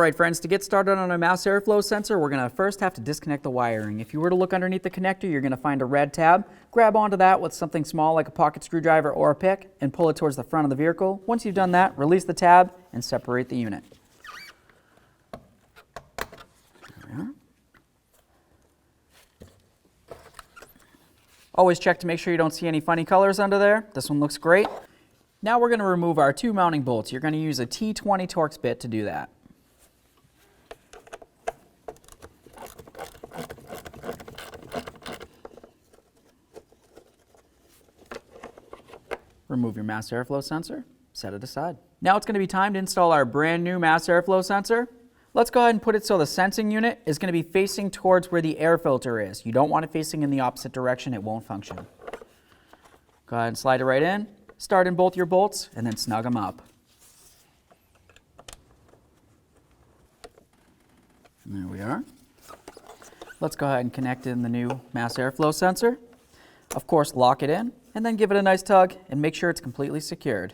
Alright friends, to get started on a mouse airflow sensor, we're going to first have to disconnect the wiring. If you were to look underneath the connector, you're going to find a red tab. Grab onto that with something small like a pocket screwdriver or a pick and pull it towards the front of the vehicle. Once you've done that, release the tab and separate the unit. There we are. Always check to make sure you don't see any funny colors under there. This one looks great. Now we're going to remove our two mounting bolts. You're going to use a T20 Torx bit to do that. Remove your mass airflow sensor, set it aside. Now it's going to be time to install our brand new mass airflow sensor. Let's go ahead and put it so the sensing unit is going to be facing towards where the air filter is. You don't want it facing in the opposite direction, it won't function. Go ahead and slide it right in, start in both your bolts, and then snug them up. And there we are. Let's go ahead and connect in the new mass airflow sensor. Of course, lock it in, and then give it a nice tug and make sure it's completely secured.